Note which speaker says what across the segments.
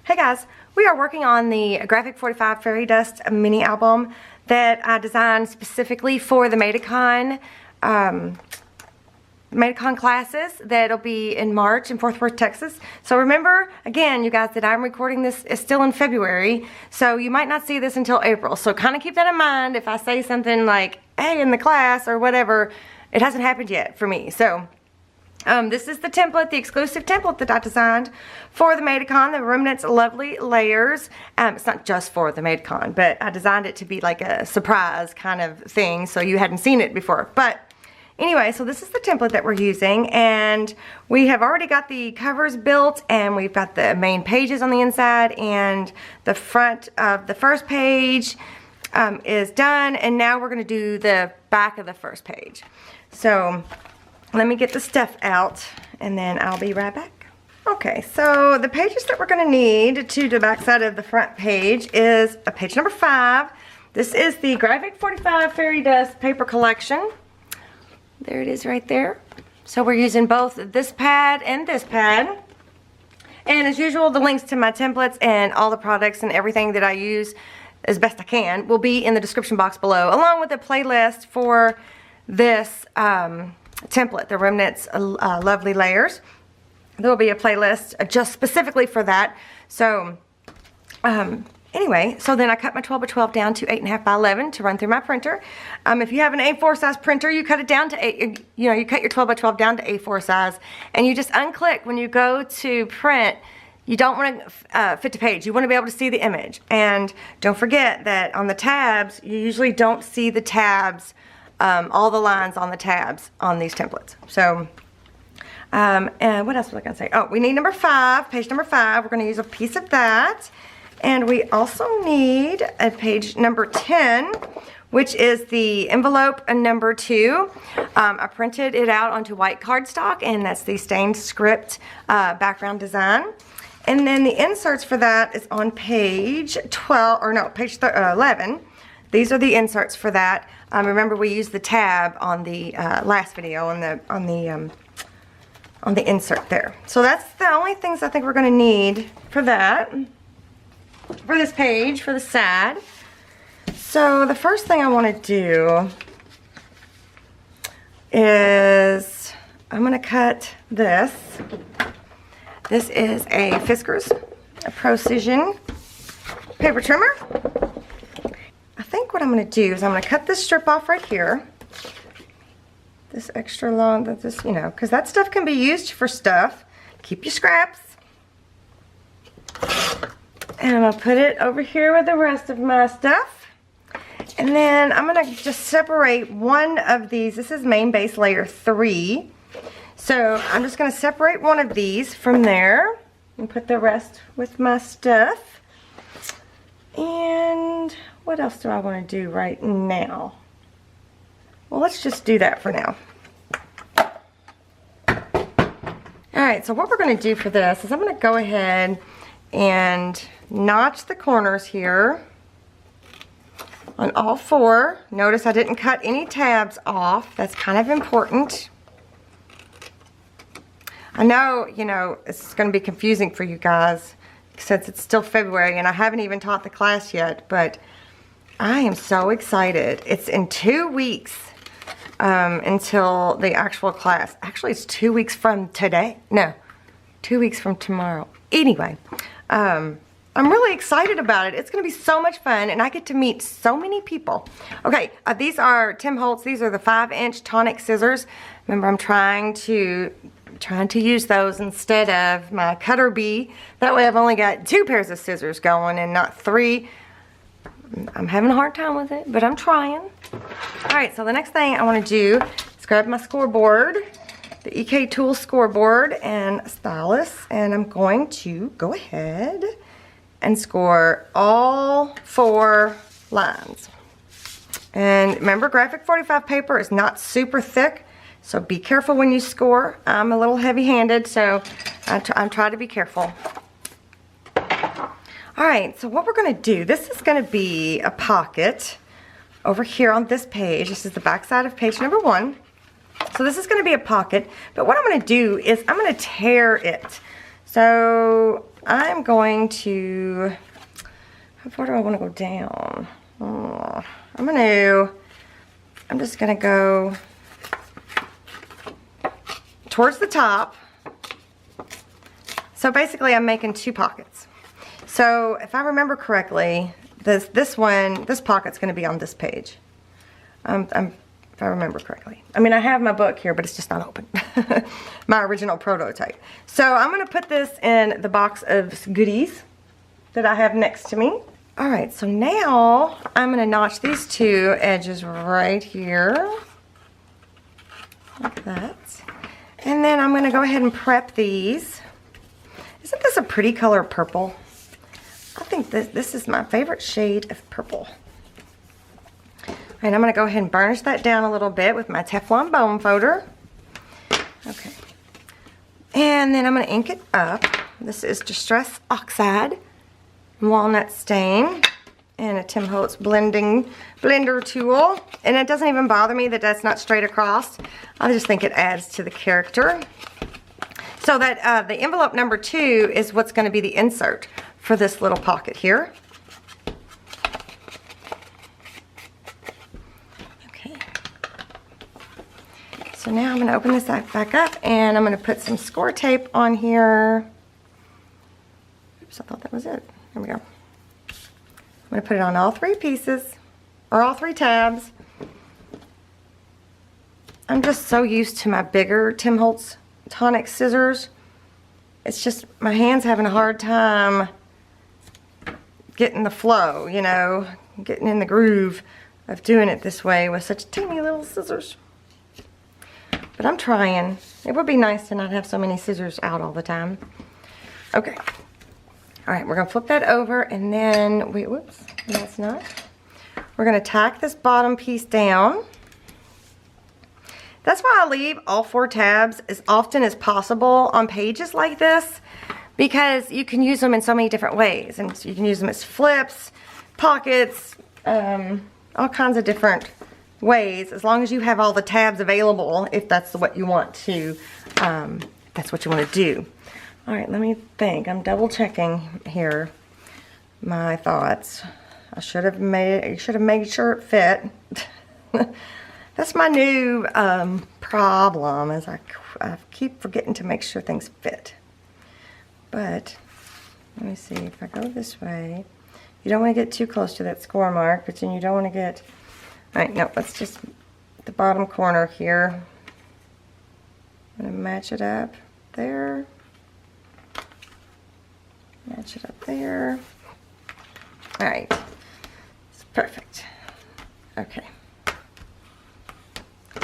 Speaker 1: Hey guys, we are working on the Graphic 45 Fairie Dust mini album that I designed specifically for the MadeItCon classes that'll be in March in Fort Worth, Texas. So remember, again, you guys, that I'm recording this is still in February, so you might not see this until April. So kind of keep that in mind if I say something like, hey, in the class or whatever, it hasn't happened yet for me. So this is the template, the exclusive template that I designed for the MadeItCon, the Remnants Lovely Layers. It's not just for the MadeItCon, but I designed it to be like a surprise kind of thing, so you hadn't seen it before. But anyway, so this is the template that we're using, and we have already got the covers built, and we've got the main pages on the inside, and the front of the first page is done, and now we're going to do the back of the first page. So let me get the stuff out, and then I'll be right back. Okay, so the pages that we're going to need to the back side of the front page is page number 5. This is the Graphic 45 Fairie Dust paper collection. There it is right there. So we're using both this pad and this pad. And as usual, the links to my templates and all the products and everything that I use as best I can will be in the description box below, along with a playlist for this template, the Remnants Lovely Layers. There will be a playlist just specifically for that. So anyway, so then I cut my 12 by 12 down to 8.5 by 11 to run through my printer. If you have an A4 size printer, you cut it down to you cut your 12 by 12 down to A4 size, and you just unclick when you go to print. You don't want to fit to page. You want to be able to see the image. And don't forget that on the tabs, you usually don't see the tabs, all the lines on the tabs on these templates. So, and what else was I going to say? Oh, we need number 5, page number 5. We're going to use a piece of that. And we also need a page number 10, which is the envelope number 2. I printed it out onto white cardstock, and that's the stained script background design. And then the inserts for that is on page 12, or no, page 11. These are the inserts for that. Remember, we used the tab on the last video on the insert there. So that's the only things I think we're going to need for that. For this page, for the side. So the first thing I want to do is I'm going to cut this. This is a Fiskars Precision paper trimmer. I think what I'm going to do is I'm going to cut this strip off right here. This extra long, because that stuff can be used for stuff. Keep your scraps. And I'm going to put it over here with the rest of my stuff. And then I'm going to just separate one of these. This is main base layer 3. So I'm just going to separate one of these from there and put the rest with my stuff. And what else do I want to do right now? Well, let's just do that for now. Alright, so what we're going to do for this is I'm going to go ahead and notch the corners here on all 4. Notice I didn't cut any tabs off. That's kind of important. I know, it's going to be confusing for you guys since it's still February and I haven't even taught the class yet, but I am so excited. It's in 2 weeks until the actual class. Actually, it's 2 weeks from today. No, 2 weeks from tomorrow. Anyway, I'm really excited about it. It's going to be so much fun, and I get to meet so many people. Okay, these are Tim Holtz. These are the 5-inch tonic scissors. Remember, I'm trying to use those instead of my cutter bee. That way I've only got 2 pairs of scissors going and not 3. I'm having a hard time with it, but I'm trying. Alright, so the next thing I want to do is grab my scoreboard, the EK Tool scoreboard and stylus, and I'm going to go ahead and score all 4 lines. And remember, Graphic 45 paper is not super thick, so be careful when you score. I'm a little heavy-handed, so I'm trying to be careful. Alright, so what we're going to do, this is going to be a pocket over here on this page. This is the back side of page number 1. So this is going to be a pocket, but what I'm going to do is I'm going to tear it. So I'm going to, how far do I want to go down? I'm just going to go towards the top. So basically I'm making 2 pockets. So if I remember correctly, this pocket's going to be on this page. If I remember correctly. I mean, I have my book here, but it's just not open. My original prototype. So I'm going to put this in the box of goodies that I have next to me. All right, so now I'm going to notch these 2 edges right here. Like that. And then I'm going to go ahead and prep these. Isn't this a pretty color, purple? I think this is my favorite shade of purple. And I'm going to go ahead and burnish that down a little bit with my Teflon bone folder. Okay. And then I'm going to ink it up. This is Distress Oxide Walnut Stain and a Tim Holtz blender tool. And it doesn't even bother me that that's not straight across. I just think it adds to the character. So that the envelope number 2 is what's going to be the insert for this little pocket here. So now I'm going to open this back up and I'm going to put some score tape on here. Oops, I thought that was it. There we go. I'm going to put it on all 3 pieces, or all 3 tabs. I'm just so used to my bigger Tim Holtz tonic scissors. It's just my hand's having a hard time getting the flow, you know, getting in the groove of doing it this way with such teeny little scissors. But I'm trying. It would be nice to not have so many scissors out all the time. Okay. All right, we're going to flip that over and then, wait, whoops, that's not. We're going to tack this bottom piece down. That's why I leave all 4 tabs as often as possible on pages like this, because you can use them in so many different ways. And so you can use them as flips, pockets, all kinds of different ways, as long as you have all the tabs available, if that's what you want to, that's what you want to do. All right, let me think. I'm double checking here my thoughts. I should have made sure it fit. That's my new problem, is I keep forgetting to make sure things fit. But let me see, if I go this way, you don't want to get too close to that score mark, but then you don't want to get. All right, no, let's just the bottom corner here. I'm going to match it up there. Match it up there. All right, it's perfect. Okay.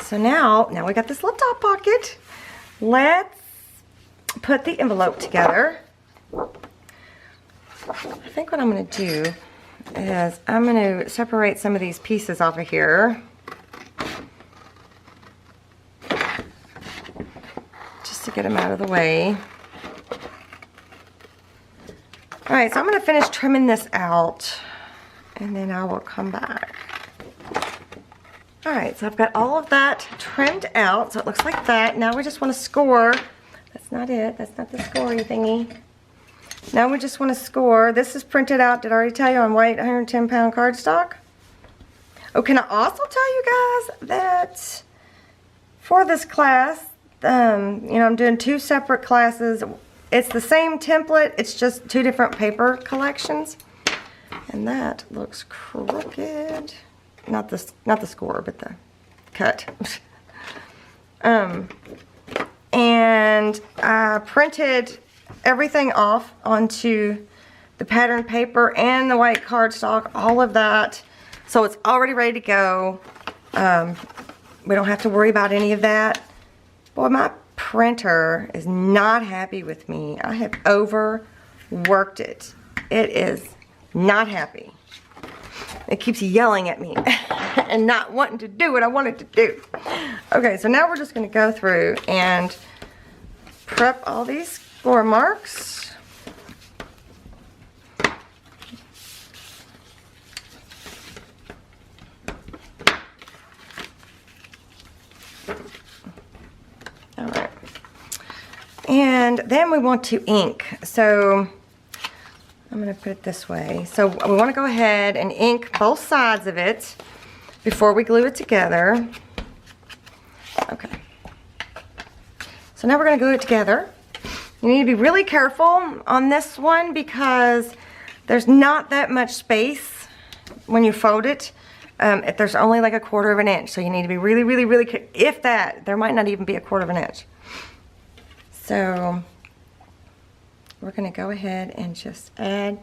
Speaker 1: So now we got this little top pocket. Let's put the envelope together. I think what I'm going to do is I'm going to separate some of these pieces off of here. Just to get them out of the way. Alright, so I'm going to finish trimming this out and then I will come back. Alright, so I've got all of that trimmed out, so it looks like that. Now we just want to score. That's not it. That's not the scoring thingy. Now we just want to score. This is printed out, did I already tell you, on white 110-pound cardstock. Oh, can I also tell you guys that for this class, you know, I'm doing 2 separate classes. It's the same template, it's just 2 different paper collections. And that looks crooked. Not the score, but the cut. And I printed everything off onto the pattern paper and the white cardstock, all of that. So it's already ready to go. We don't have to worry about any of that. Boy, my printer is not happy with me. I have overworked it. It is not happy. It keeps yelling at me and not wanting to do what I want it to do. Okay, so now we're just going to go through and prep all these score marks. All right. And then we want to ink. So I'm going to put it this way. So we want to go ahead and ink both sides of it before we glue it together. Okay. So now we're going to glue it together. You need to be really careful on this one because there's not that much space when you fold it. There's only like 1/4 of an inch, so you need to be really, really, really careful. If that, there might not even be 1/4 of an inch. So we're going to go ahead and just add,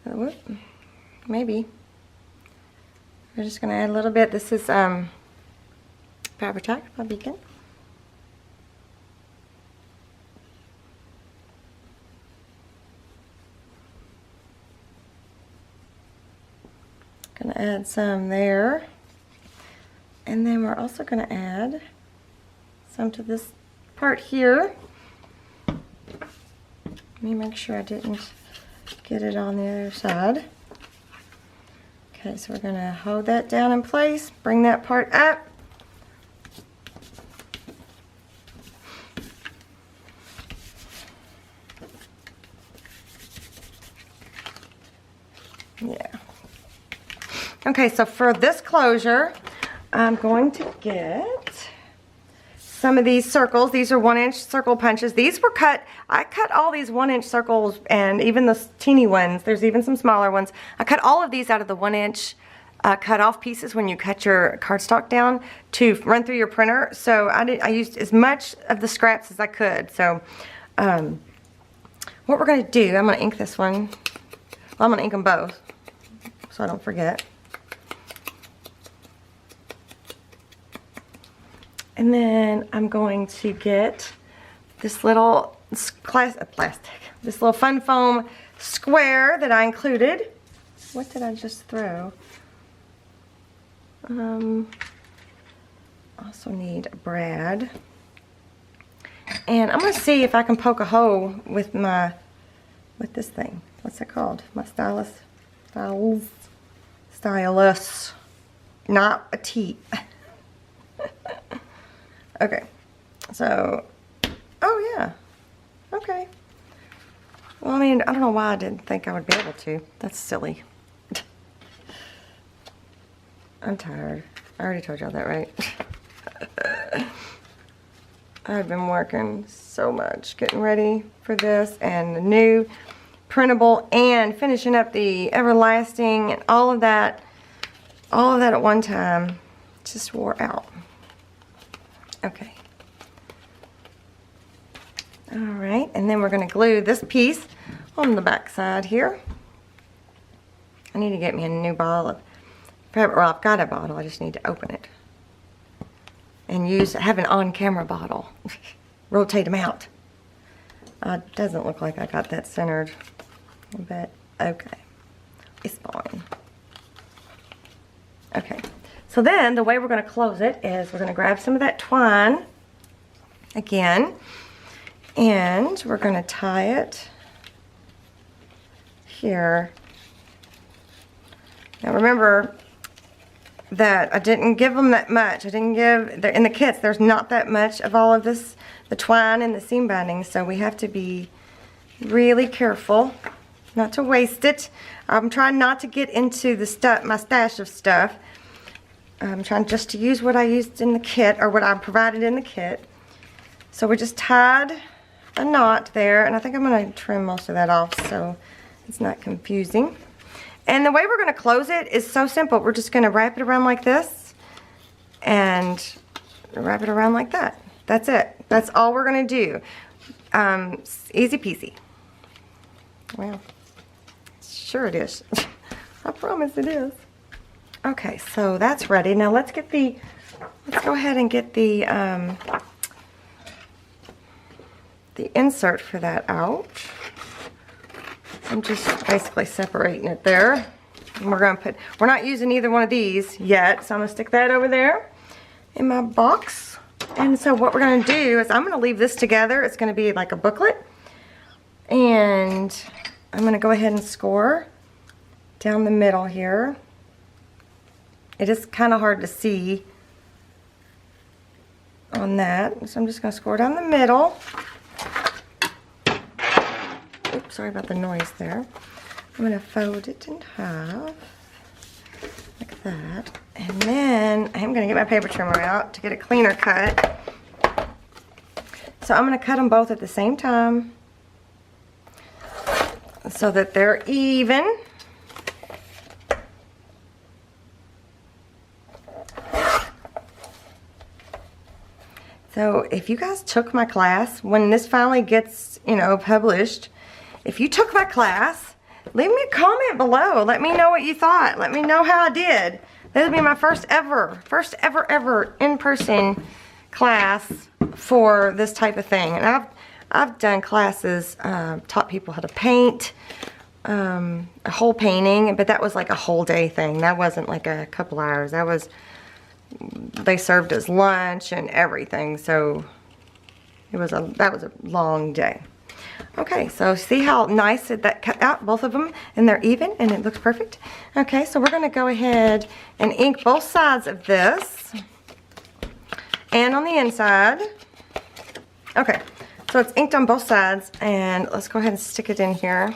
Speaker 1: whoop, maybe. We're just going to add a little bit. This is Fabri-Tac by Beacon. Going to add some there. And then we're also going to add some to this part here. Let me make sure I didn't get it on the other side. Okay, so we're going to hold that down in place, bring that part up. Yeah. Okay, so for this closure, I'm going to get some of these circles. These are 1-inch circle punches. These were cut. I cut all these 1-inch circles and even the teeny ones. There's even some smaller ones. I cut all of these out of the 1-inch cut off pieces when you cut your cardstock down to run through your printer. So I used as much of the scraps as I could. So what we're going to do, I'm going to ink this one. Well, I'm going to ink them both so I don't forget. And then I'm going to get this little this little fun foam square that I included. What did I just throw? Also need a brad. And I'm going to see if I can poke a hole with this thing. What's it called? My stylus. Not a T. Okay, so, oh yeah, okay. Well, I mean, I don't know why I didn't think I would be able to. That's silly. I'm tired. I already told y'all that, right? I've been working so much getting ready for this and the new printable and finishing up the everlasting and all of that at one time. Just wore out. Okay. Alright, and then we're going to glue this piece on the back side here. I need to get me a new bottle of fabric. Well, I've got a bottle, I just need to open it. And have an on-camera bottle. Rotate them out. It doesn't look like I got that centered. But, okay. It's fine. Okay. So then, the way we're going to close it is we're going to grab some of that twine again, and we're going to tie it here. Now remember that I didn't give them that much. I didn't give, in the kits, there's not that much of all of this, the twine and the seam binding, so we have to be really careful not to waste it. I'm trying not to get into my stash of stuff. I'm trying just to use what I used in the kit, or what I provided in the kit. So we just tied a knot there, and I think I'm going to trim most of that off so it's not confusing. And the way we're going to close it is so simple. We're just going to wrap it around like this, and wrap it around like that. That's it. That's all we're going to do. Easy peasy. Well, sure it is. I promise it is. Okay, so that's ready. Now let's go ahead and get the insert for that out. I'm just basically separating it there. And we're not using either one of these yet, so I'm gonna stick that over there in my box. And so what we're gonna do is I'm gonna leave this together. It's gonna be like a booklet. And I'm gonna go ahead and score down the middle here. It is kind of hard to see on that, so I'm just going to score down the middle. Oops. sorry about the noise there. I'm going to fold it in half, like that. And then I'm going to get my paper trimmer out to get a cleaner cut. So I'm going to cut them both at the same time so that they're even. So if you guys took my class, when this finally gets, you know, published, if you took my class, leave me a comment below. Let me know what you thought. Let me know how I did. This will be my first ever in-person class for this type of thing. And I've done classes, taught people how to paint, a whole painting, but that was like a whole day thing. That wasn't like a couple hours. That was, they served as lunch and everything. So that was a long day. Okay, so see how nice that cut out, both of them, and they're even, and it looks perfect. Okay, so we're going to go ahead and ink both sides of this, and on the inside. Okay, so it's inked on both sides, and let's go ahead and stick it in here.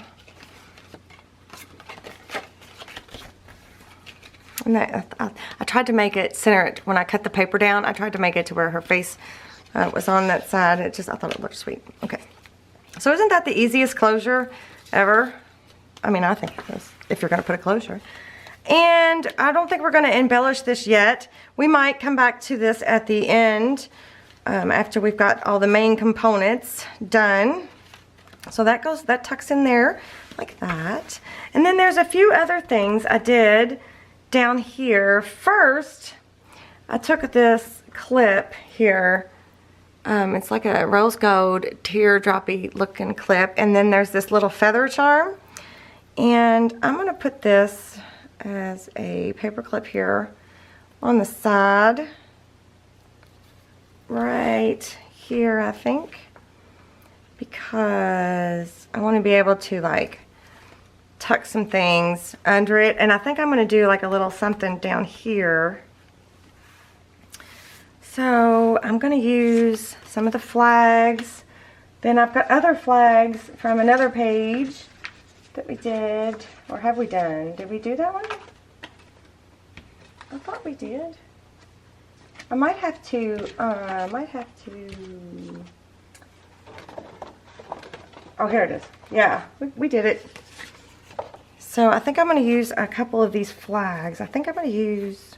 Speaker 1: And I tried to make it center it when I cut the paper down. I tried to make it to where her face was on that side. I thought it looked sweet. Okay. So isn't that the easiest closure ever? I mean, I think it is, if you're going to put a closure. And I don't think we're going to embellish this yet. We might come back to this at the end after we've got all the main components done. So that tucks in there like that. And then there's a few other things I did down here. First, I took this clip here. It's like a rose gold teardroppy looking clip, and then there's this little feather charm, and I'm going to put this as a paper clip here on the side right here, I think, because I want to be able to like tuck some things under it, and I think I'm going to do like a little something down here. So I'm going to use some of the flags. Then I've got other flags from another page that we did. Or have we done? Did we do that one? I thought we did. I might have to, oh, here it is. Yeah, we did it. So I think I'm going to use a couple of these flags. I think I'm going to use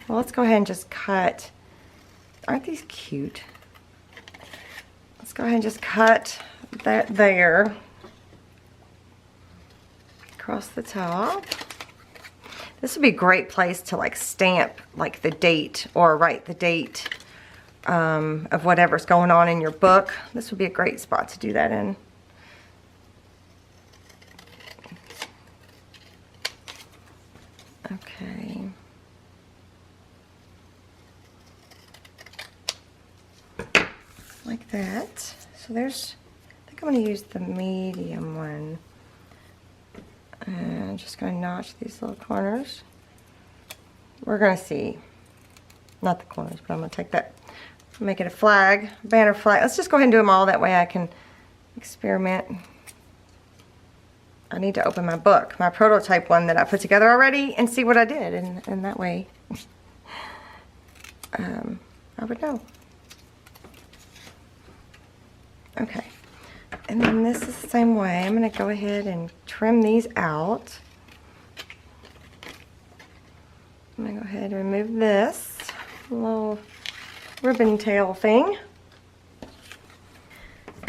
Speaker 1: well, let's go ahead and just cut. Aren't these cute? Let's go ahead and just cut that there across the top. This would be a great place to like stamp like the date, or write the date of whatever's going on in your book. This would be a great spot to do that in. Okay. Like that. So there's, I think I'm going to use the medium one. And I'm just going to notch these little corners. We're going to see. Not the corners, but I'm going to take that, make it a flag, banner flag. Let's just go ahead and do them all. That way I can experiment. I need to open my book, my prototype one that I put together already, and see what I did, and that way I would know. Okay, and then this is the same way. I'm going to go ahead and trim these out. I'm going to go ahead and remove this little ribbon tail thing.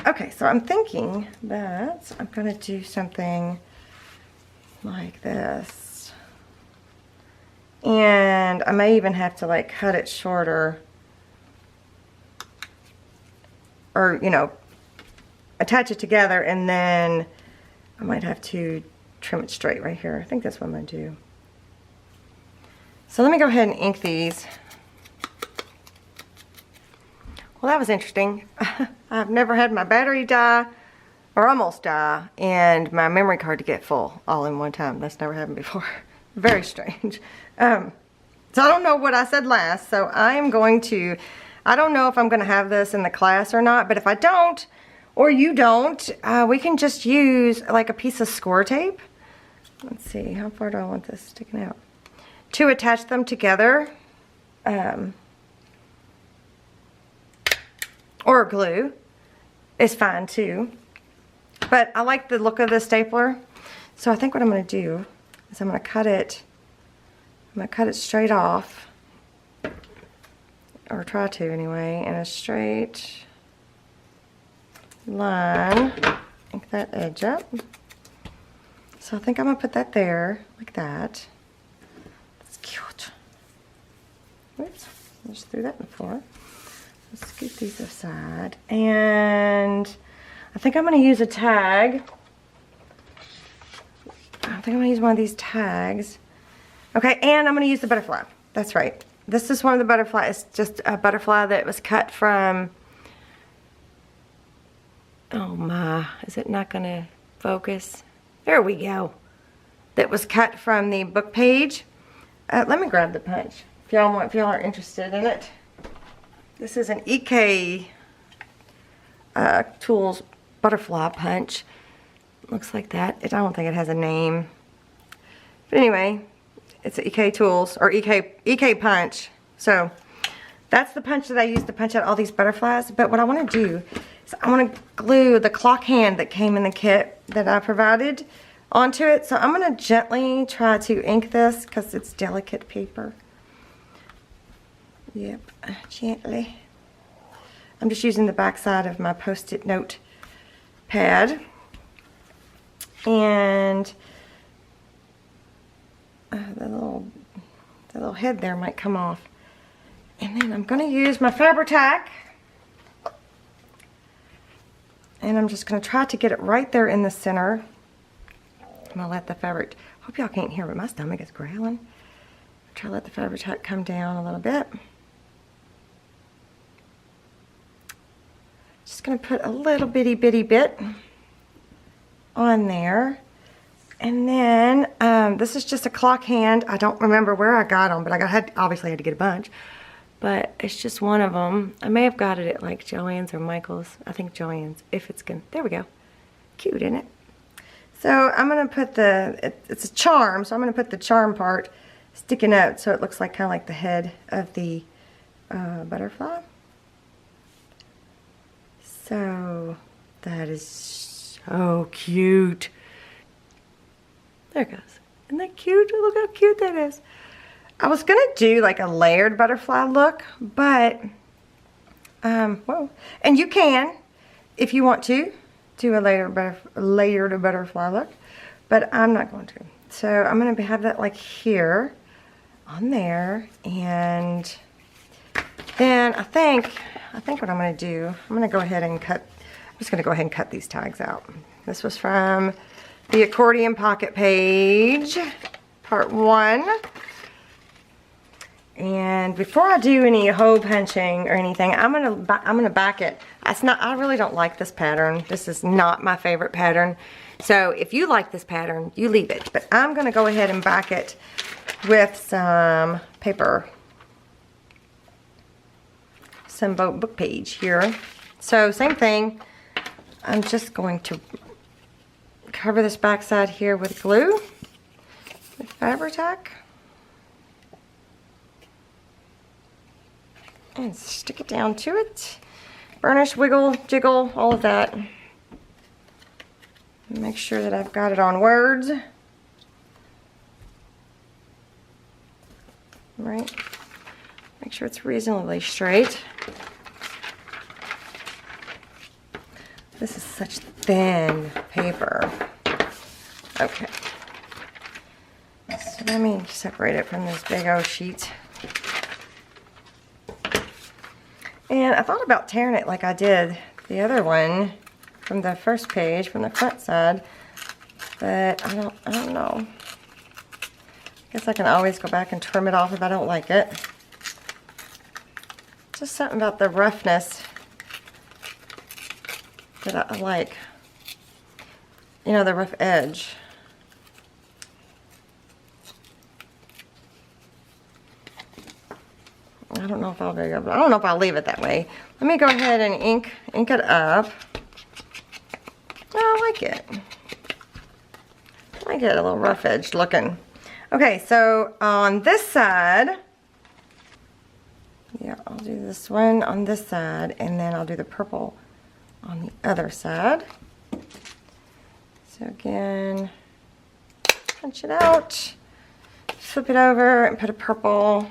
Speaker 1: Okay, so I'm thinking that I'm going to do something like this. And I may even have to like cut it shorter. Or, you know, attach it together, and then I might have to trim it straight right here. I think that's what I'm going to do. So let me go ahead and ink these. Well, that was interesting. I've never had my battery die, or almost die, and my memory card to get full all in one time. That's never happened before. Very strange. So I don't know what I said last, so I am going to, I don't know if I'm going to have this in the class or not, but if I don't, or you don't, we can just use like a piece of score tape. Let's see, how far do I want this sticking out? To attach them together. Or glue is fine too. But I like the look of the stapler. So I think what I'm going to do is I'm going to cut it straight off. Or try to anyway, in a straight line. Ink that edge up. So I think I'm going to put that there, like that. That's cute. Oops, I just threw that in the floor. Let's scoot these aside. And I think I'm going to use a tag. I think I'm going to use one of these tags. Okay, and I'm going to use the butterfly. That's right. This is one of the butterflies. It's just a butterfly that was cut from... Oh my, is it not going to focus? There we go. That was cut from the book page. Let me grab the punch if y'all are interested in it. This is an EK Tools butterfly punch. Looks like that. I don't think it has a name. But anyway, it's EK Tools or EK punch. So that's the punch that I use to punch out all these butterflies. But what I want to do is I want to glue the clock hand that came in the kit that I provided onto it. So I'm going to gently try to ink this because it's delicate paper. Yep, gently. I'm just using the back side of my Post-it note pad. And the little head there might come off. And then I'm going to use my Fabri-Tac. And I'm just going to try to get it right there in the center. I'm going to let the fabric, hope y'all can't hear, but my stomach is growling. Try to let the Fabri-Tac come down a little bit. Just going to put a little bitty bit on there. And then this is just a clock hand. I don't remember where I got them, but obviously had to get a bunch. But it's just one of them. I may have got it at like Joann's or Michael's. I think Joann's. If it's gonna, there we go. Cute, isn't it? So I'm gonna put it's a charm. So I'm gonna put the charm part sticking out so it looks like kind of like the head of the butterfly. So that is so cute. There it goes. Isn't that cute? Look how cute that is. I was going to do like a layered butterfly look, but, whoa. And you can, if you want to, do a layered butterfly look, but I'm not going to. So I'm going to have that like here, on there, and then I think what I'm going to do, I'm going to go ahead and I'm just going to go ahead and cut these tags out. This was from the accordion pocket page, part 1. And before I do any hole punching or anything, I'm gonna back it. I really don't like this pattern. This is not my favorite pattern. So if you like this pattern, you leave it. But I'm gonna go ahead and back it with some paper, some book page here. So same thing. I'm just going to cover this back side here with glue, with Fabri-Tac. And stick it down to it. Burnish, wiggle, jiggle, all of that. Make sure that I've got it on words. Right. Make sure it's reasonably straight. This is such thin paper. Okay. So let me separate it from this big old sheet. And I thought about tearing it like I did the other one from the first page, from the front side, but I don't know. I guess I can always go back and trim it off if I don't like it. Just something about the roughness that I like. You know, the rough edge. I I don't know if I'll do it, but I don't know if I'll leave it that way. Let me go ahead and ink it up. Oh, I like it. I like it a little rough edged looking. Okay, so on this side, yeah, I'll do this one on this side, and then I'll do the purple on the other side. So again, punch it out, flip it over, and put a purple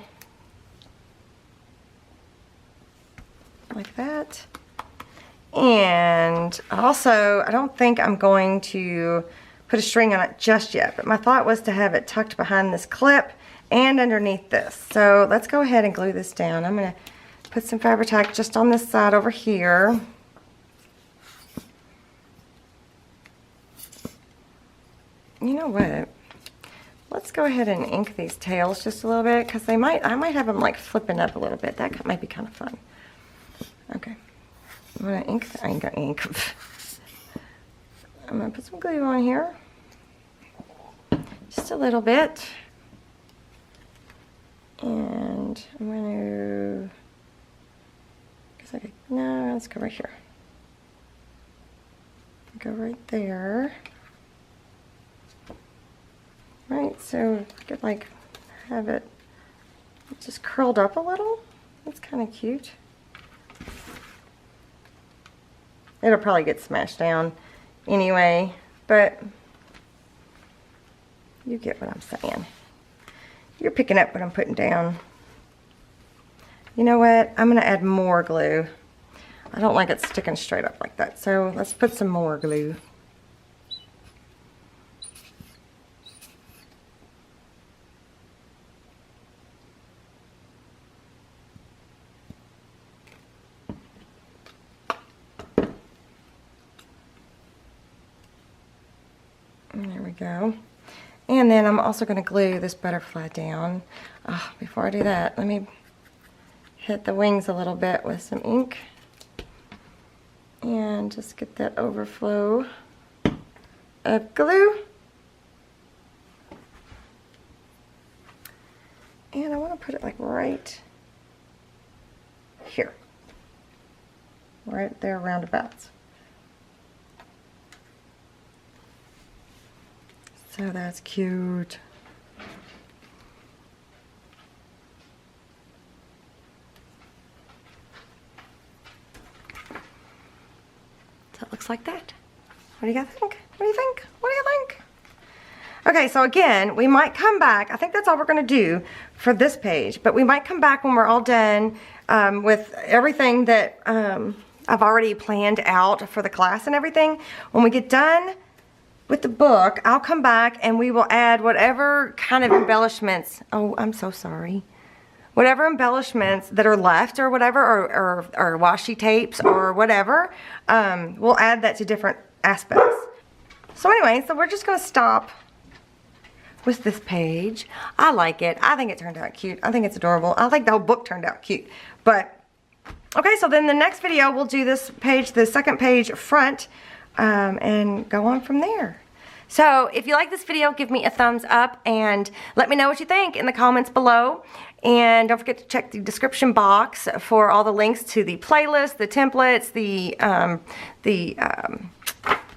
Speaker 1: like that. And also, I don't think I'm going to put a string on it just yet, but my thought was to have it tucked behind this clip and underneath this. So let's go ahead and glue this down. I'm going to put some Fabri-Tac just on this side over here. You know what? Let's go ahead and ink these tails just a little bit, because I might have them like flipping up a little bit. That might be kind of fun. Okay. I'm going to ink. I ain't got ink. I'm going to put some glue on here. Just a little bit. And I'm going to, no, let's go right here. Go right there. Right, so I could like have it just curled up a little. That's kind of cute. It'll probably get smashed down anyway, but you get what I'm saying. You're picking up what I'm putting down. You know what? I'm going to add more glue. I don't like it sticking straight up like that, so let's put some more glue. There we go. And then I'm also going to glue this butterfly down. Oh, before I do that, let me hit the wings a little bit with some ink. And just get that overflow of glue. And I want to put it like right here. Right there roundabouts. So that's cute. So it looks like that. What do you guys think? What do you think? What do you think? Okay, so again, we might come back. I think that's all we're going to do for this page, but we might come back when we're all done with everything that I've already planned out for the class and everything. When we get done with the book, I'll come back and we will add whatever kind of embellishments. Oh, I'm so sorry. Whatever embellishments that are left or whatever, or washi tapes or whatever, we'll add that to different aspects. So anyway, so we're just going to stop with this page. I like it. I think it turned out cute. I think it's adorable. I think the whole book turned out cute. But, okay, so then the next video we'll do this page, the second page front, and go on from there. So if you like this video, give me a thumbs up and let me know what you think in the comments below. And don't forget to check the description box for all the links to the playlist, the templates, the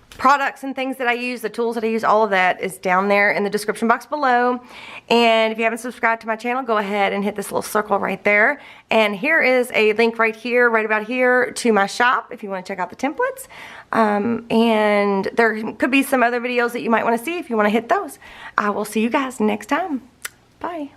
Speaker 1: products and things that I use, the tools that I use, all of that is down there in the description box below. And if you haven't subscribed to my channel, go ahead and hit this little circle right there. And here is a link right here, right about here, to my shop if you want to check out the templates. And there could be some other videos that you might want to see if you want to hit those. I will see you guys next time. Bye.